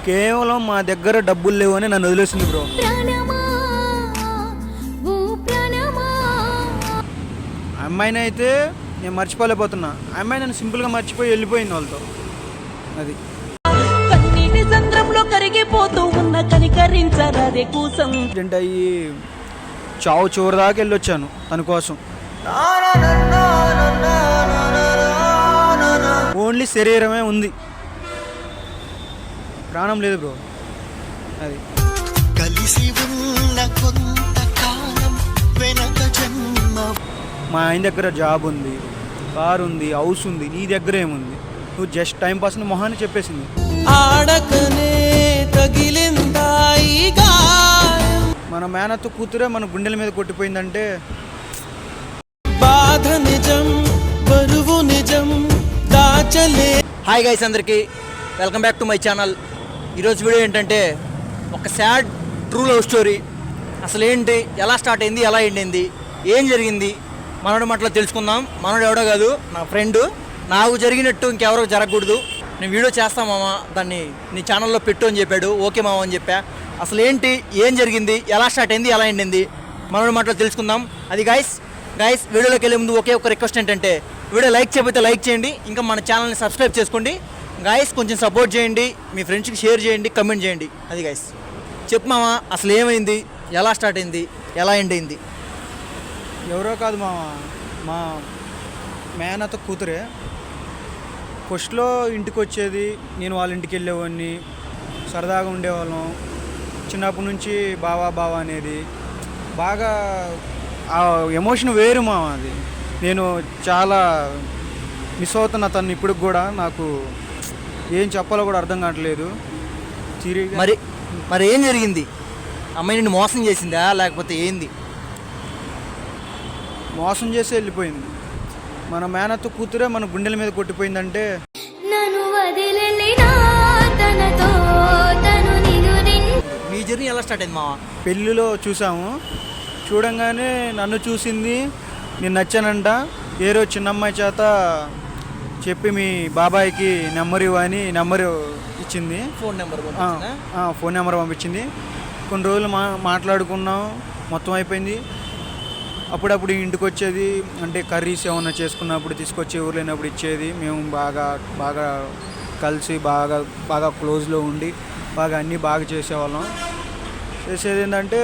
కేవలం మా దగ్గర డబ్బులు లేవు అని నన్ను వదిలేసింది బ్రో. అమ్మాయిని అయితే నేను మర్చిపోలేకపోతున్నా. అమ్మాయి నన్ను సింపుల్గా మర్చిపోయి వెళ్ళిపోయింది వాళ్ళతో. అది కన్నీటి సంద్రంలో కరిగిపోతూ ఉన్న కనికరించరాదే కూసం అంటే అయ్యి చావు చివరి దాకా వెళ్ళొచ్చాను తన కోసం. ఓన్లీ శరీరమే ఉంది, ప్రాణం లేదు బ్రో. అది కలిసి ఉన్న కొంతకాలం వెనక జన్మ. మా ఆయన దగ్గర జాబ్ ఉంది, కారు ఉంది, హౌస్ ఉంది. నీ దగ్గర ఏముంది? నువ్వు జస్ట్ టైం పాస్ మొహాన్ని చెప్పేసింది. ఆడకనే తగిలిందా ఈ గాయం, మన మేనత్త కూతురే మన గుండెల మీద కొట్టిపోయిందంటే బాధ నిజం, బరువు నిజం, దాచలే. హాయ్ గైస్, అందరికీ welcome back to my channel. ఈరోజు వీడియో ఏంటంటే ఒక సాడ్ ట్రూ లవ్ స్టోరీ. అసలు ఏంటి, ఎలా స్టార్ట్ అయింది, ఎలా ఎండింది, ఏం జరిగింది మనోడి మాటలో తెలుసుకుందాం. మనోడు ఎవడో కాదు, నా ఫ్రెండ్. నాకు జరిగినట్టు ఇంకెవరో జరగకూడదు, నేను వీడియో చేస్తా మామ, దాన్ని నీ ఛానల్లో పెట్టు అని చెప్పాడు. ఓకే మామ అని చెప్పా. అసలు ఏంటి, ఏం జరిగింది, ఎలా స్టార్ట్ అయింది, ఎలా ఎండింది మనోడి మాటలో తెలుసుకుందాం. అది గైస్ వీడియోలోకి వెళ్ళే ముందు ఒకే ఒక రిక్వెస్ట్ ఏంటంటే, వీడియో లైక్ చేయకపోతే లైక్ చేయండి, ఇంకా మన ఛానల్ని సబ్స్క్రైబ్ చేసుకోండి. గైస్ కొంచెం సపోర్ట్ చేయండి, మీ ఫ్రెండ్స్కి షేర్ చేయండి, కమెంట్ చేయండి. అది గైస్ చెప్పు మామ, అసలు ఏమైంది, ఎలా స్టార్ట్ అయింది, ఎలా ఎండ్ అయింది? ఎవరో కాదు మామ, మా మేనత్త కూతురే. ఫస్ట్లో ఇంటికి వచ్చేది, నేను వాళ్ళ ఇంటికి వెళ్ళేవాడిని, సరదాగా ఉండేవాళ్ళం. చిన్నప్పటి నుంచి బావా అనేది బాగా ఆ ఎమోషన్ వేరు మామ. అది నేను చాలా మిస్ అవుతున్నా తను ఇప్పటికి కూడా. నాకు ఏం చెప్పాలో కూడా అర్థం కావట్లేదు. మరి ఏం జరిగింది? అమ్మాయి నిన్ను మోసం చేసిందా లేకపోతే ఏంది? మోసం చేసి వెళ్ళిపోయింది. మన మేనత్త కూతురే మన గుండెల మీద కొట్టిపోయిందంటే మీ జర్నీ ఎలా స్టార్ట్ అయింది మావా? పెళ్ళిలో చూసాము, చూడంగానే నన్ను చూసింది, నేను నచ్చానంట. ఏ రోజు చిన్నమ్మాయి చేత చెప్పి మీ బాబాయ్కి నెంబర్ ఇవ్వని నెంబర్ ఇచ్చింది, ఫోన్ నెంబర్ ఫోన్ నెంబర్ పంపించింది. కొన్ని రోజులు మాట్లాడుకున్నాం, మొత్తం అయిపోయింది. అప్పుడప్పుడు ఇంటికి వచ్చేది, అంటే కర్రీస్ ఏమన్నా చేసుకున్నప్పుడు తీసుకొచ్చి, ఊరు లేనప్పుడు ఇచ్చేది. మేము బాగా కలిసి బాగా క్లోజ్లో ఉండి బాగా అన్నీ బాగా చేసేవాళ్ళం. చేసేది ఏంటంటే,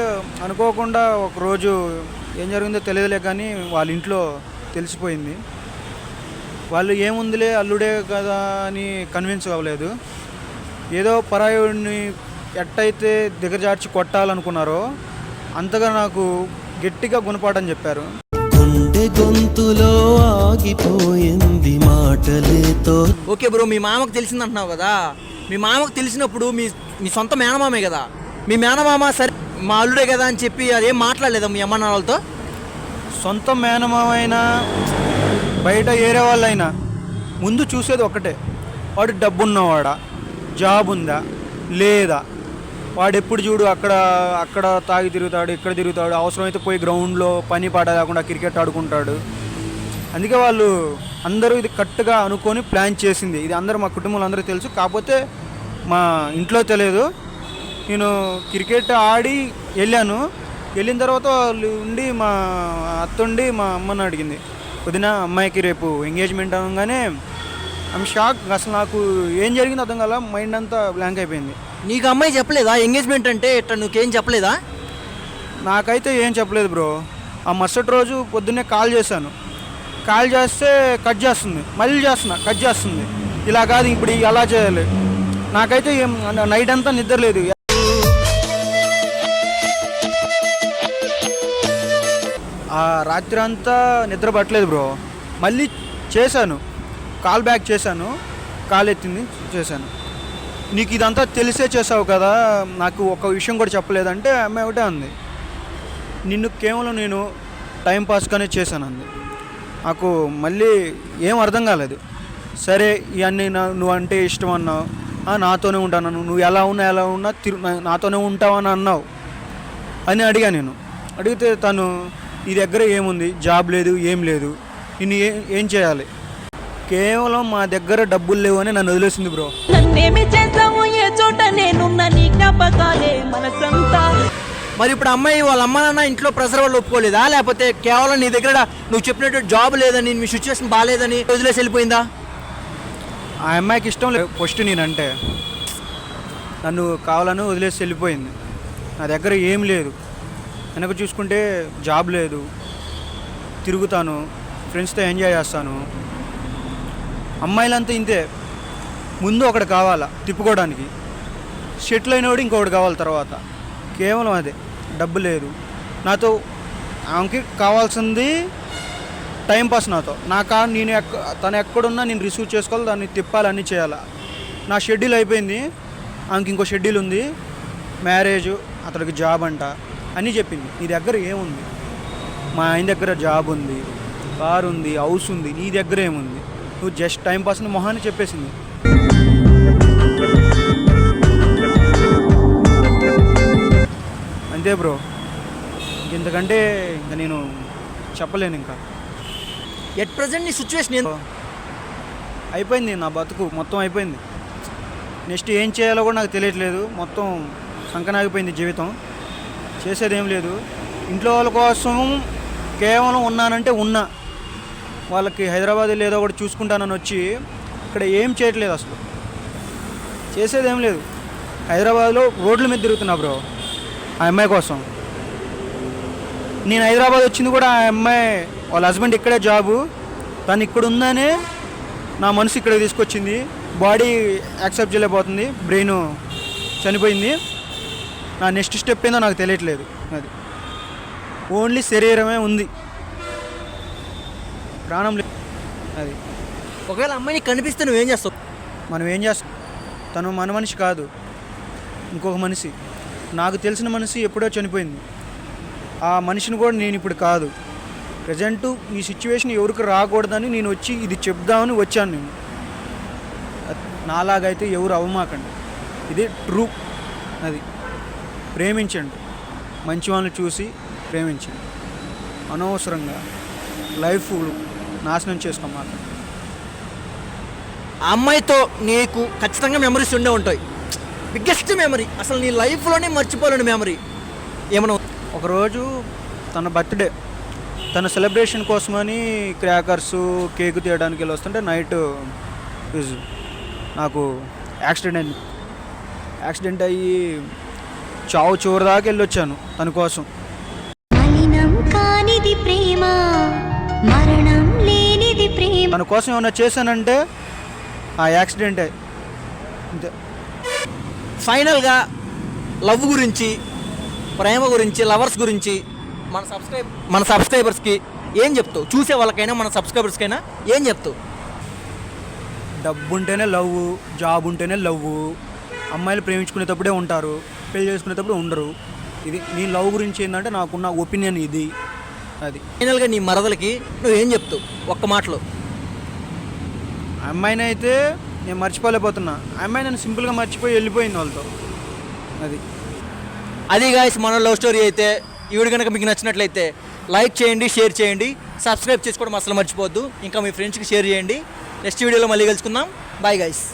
అనుకోకుండా ఒకరోజు ఏం జరిగిందో తెలియదులే కానీ వాళ్ళ ఇంట్లో తెలిసిపోయింది. వాళ్ళు ఏముందిలే అల్లుడే కదా అని కన్విన్స్ అవ్వలేదు. ఏదో పరాయుడిని ఎట్టయితే దిగజార్చి కొట్టాలనుకున్నారో అంతగా నాకు గట్టిగా గుణపాఠం చెప్పారు. గుండె గొంతులో ఆగిపోయింది మాటలేతో. ఓకే బ్రో, మీ మామకు తెలిసింది అంటున్నావు కదా. మీ మామకు తెలిసినప్పుడు మీ సొంత మేనమామే కదా, మీ మేనమామ సరే మా అల్లుడే కదా అని చెప్పి అదేం మాట్లాడలేదా మీ అమ్మ నాన్నలతో? సొంత మేనమామైనా బయట ఏరే వాళ్ళైనా ముందు చూసేది ఒక్కటే, వాడు డబ్బున్నవాడా, జాబ్ ఉందా లేదా, వాడు ఎప్పుడు చూడు అక్కడ తాగి తిరుగుతాడు, ఇక్కడ తిరుగుతాడు, అవసరమైతే పోయి గ్రౌండ్లో పని పాట లేకుండా క్రికెట్ ఆడుకుంటాడు. అందుకే వాళ్ళు అందరూ ఇది కరెక్ట్గా అనుకొని ప్లాన్ చేసింది. ఇది అందరూ మా కుటుంబంలో అందరూ తెలుసు, కాకపోతే మా ఇంట్లో తెలియదు. నేను క్రికెట్ ఆడి వెళ్ళిన తర్వాత వాళ్ళు ఉండి, మా అత్తుండి మా అమ్మని అడిగింది, వదిన అమ్మాయికి రేపు ఎంగేజ్మెంట్ అనగానే ఆమె షాక్. అసలు నాకు ఏం జరిగిందో అర్థం కాల, మైండ్ అంతా బ్లాంక్ అయిపోయింది. నీకు అమ్మాయి చెప్పలేదా ఎంగేజ్మెంట్ అంటే ఇట్లా? నువ్వేం చెప్పలేదా? నాకైతే ఏం చెప్పలేదు బ్రో. ఆ మరుసటి రోజు పొద్దున్నే కాల్ చేశాను, కాల్ చేస్తే కట్ చేస్తుంది, మళ్ళీ చేస్తున్నా కట్ చేస్తుంది. ఇలా కాదు, ఇప్పుడు ఎలా చేయాలి? నాకైతే నైట్ అంతా నిద్ర లేదు. ఆ రాత్రి అంతా నిద్ర పట్టలేదు బ్రో. మళ్ళీ చేశాను, కాల్ బ్యాక్ చేశాను, కాల్ ఎత్తింది, చేశాను. నీకు ఇదంతా తెలిసే చేసావు కదా, నాకు ఒక విషయం కూడా చెప్పలేదంటే అమ్మాయి ఒకటే అంది, నిన్ను కేవలం నేను టైంపాస్గానే చేశాను అంది. నాకు మళ్ళీ ఏం అర్థం కాలేదు. సరే ఇవన్నీ నువ్వు అంటే ఇష్టం అన్నావు, నాతోనే ఉంటాను, నువ్వు ఎలా ఉన్నా నాతోనే ఉంటావని అన్నావు అని అడిగా. నేను అడిగితే తను, నీ దగ్గర ఏముంది, జాబ్ లేదు, ఏం లేదు, నిన్ను ఏం చేయాలి, కేవలం మా దగ్గర డబ్బులు లేవు అని నన్ను వదిలేసింది బ్రో. నన్నేమి చేసావు ఏ చోట నేను జ్ఞాపకాలే మనసంతా. మరి ఇప్పుడు అమ్మాయి వాళ్ళ అమ్మ నాన్న ఇంట్లో ప్రెషర్ వల్ల ఒప్పుకోలేదా, లేకపోతే కేవలం నీ దగ్గర నువ్వు చెప్పినట్టు జాబ్ లేదని, మీ సిచ్యువేషన్ బాగాలేదని వదిలేసి వెళ్ళిపోయిందా? ఆ అమ్మాయికి ఇష్టం లేదు ఫస్ట్ నేనంటే, నన్ను కావాలని వదిలేసి వెళ్ళిపోయింది. నా దగ్గర ఏం లేదు, వెనక చూసుకుంటే జాబ్ లేదు, తిరుగుతాను, ఫ్రెండ్స్తో ఎంజాయ్ చేస్తాను. అమ్మాయిలంతా ఇంతే, ముందు ఒకటి కావాలా తిప్పుకోవడానికి, సెటిల్ అయినోడు ఇంకొకటి కావాలి తర్వాత. కేవలం అదే, డబ్బు లేదు నాతో. ఆమెకి కావాల్సింది టైంపాస్ నాతో. నేను తను ఎక్కడున్నా నేను రిసీవ్ చేసుకోవాలి, దాన్ని తిప్పాలి, అన్నీ చేయాలి. నా షెడ్యూల్ అయిపోయింది, ఆమెకి ఇంకో షెడ్యూల్ ఉంది, మ్యారేజ్, అతడికి జాబ్ అంట అన్నీ చెప్పింది. నీ దగ్గర ఏముంది? మా ఆయన దగ్గర జాబ్ ఉంది, కారు ఉంది, హౌస్ ఉంది, నీ దగ్గర ఏముంది? నువ్వు జస్ట్ టైంపాస్ మొహాన్ని చెప్పేసింది. అంతే బ్రో, ఇంతకంటే ఇంకా నేను చెప్పలేను. ఇంకా ఎట్ ప్రజెంట్ నీ సిచ్యువేషన్ అయిపోయింది, నా బతుకు మొత్తం అయిపోయింది. నెక్స్ట్ ఏం చేయాలో కూడా నాకు తెలియట్లేదు, మొత్తం సంకనాగిపోయింది జీవితం. చేసేదేం లేదు. ఇంట్లో వాళ్ళ కోసం కేవలం ఉన్నానంటే ఉన్నా, వాళ్ళకి హైదరాబాద్ ఏదో ఒకటి చూసుకుంటానని వచ్చి ఇక్కడ ఏం చేయట్లేదు, అసలు చేసేదేం లేదు. హైదరాబాద్లో రోడ్ల మీద తిరుగుతున్నా బ్రో ఆ అమ్మాయి కోసం. నేను హైదరాబాద్ వచ్చింది కూడా ఆ అమ్మాయి వాళ్ళ హస్బెండ్ ఇక్కడే జాబు, తను ఇక్కడ ఉందనే నా మనసు ఇక్కడ తీసుకొచ్చింది. బాడీ యాక్సెప్ట్ చేయలేకపోతుంది, బ్రెయిన్ చనిపోయింది. నా నెక్స్ట్ స్టెప్ ఏందో నాకు తెలియట్లేదు. అది ఓన్లీ శరీరమే ఉంది, ప్రాణం లేదు. అది ఒకవేళ అమ్మాయిని కనిపిస్తే నువ్వేం చేస్తావు? మనం ఏం చేస్తాం? తను మన మనిషి కాదు, ఇంకొక మనిషి. నాకు తెలిసిన మనిషి ఎప్పుడో చనిపోయింది. ఆ మనిషిని కూడా నేను ఇప్పుడు కాదు. ప్రజెంటు ఈ సిచ్యువేషన్ ఎవరికి రాకూడదని నేను వచ్చి ఇది చెప్దామని వచ్చాను. నేను నాలాగైతే ఎవరు అవ్వమాకండి, ఇది ట్రూ. అది ప్రేమించండి, మంచి వాళ్ళని చూసి ప్రేమించండి. అనవసరంగా లైఫ్ నాశనం చేసుకోమాక. ఆ అమ్మాయితో నీకు ఖచ్చితంగా మెమరీస్ ఉండే ఉంటాయి. బిగ్గెస్ట్ మెమరీ, అసలు నీ లైఫ్లోనే మర్చిపోలేని మెమరీ ఏమన్నా? ఒకరోజు తన బర్త్డే, తన సెలబ్రేషన్ కోసమని క్రాకర్స్, కేక్ తీయడానికి వెళ్ళి వస్తుంటే నైట్ నాకు యాక్సిడెంట్ అయ్యి చావు చివరి దాకా వెళ్ళొచ్చాను తన కోసం. మలినం కానిది ప్రేమ, మరణం లేనిది ప్రేమ. తన కోసం ఏమైనా చేశానంటే ఆ యాక్సిడెంటే, అంతే. ఫైనల్గా లవ్ గురించి, ప్రేమ గురించి, లవర్స్ గురించి మన సబ్స్క్రైబర్స్కి ఏం చెప్తావు? చూసే వాళ్ళకైనా మన సబ్స్క్రైబర్స్కైనా ఏం చెప్తావు? డబ్బు ఉంటేనే లవ్, జాబ్ ఉంటేనే లవ్. అమ్మాయిలు ప్రేమించుకునేటప్పుడే ఉంటారు, పెళ్లి చేసుకునేటప్పుడు ఉండరు. ఇది నీ లవ్ గురించి ఏంటంటే నాకున్న ఒపీనియన్ ఇది. అది ఫైనల్గా నీ మరదలకి నువ్వేం చెప్తావు ఒక్క మాటలో? అమ్మాయిని అయితే నేను మర్చిపోలేకపోతున్నా. అమ్మాయి నన్ను సింపుల్గా మర్చిపోయి వెళ్ళిపోయింది వాళ్ళతో. అది గాయ్స్ మన లవ్ స్టోరీ. అయితే ఈ వీడియో కనుక మీకు నచ్చినట్లయితే లైక్ చేయండి, షేర్ చేయండి, సబ్స్క్రైబ్ చేసుకోవడం అసలు మర్చిపోవద్దు. ఇంకా మీ ఫ్రెండ్స్కి షేర్ చేయండి. నెక్స్ట్ వీడియోలో మళ్ళీ కలుసుకుందాం. Bye guys.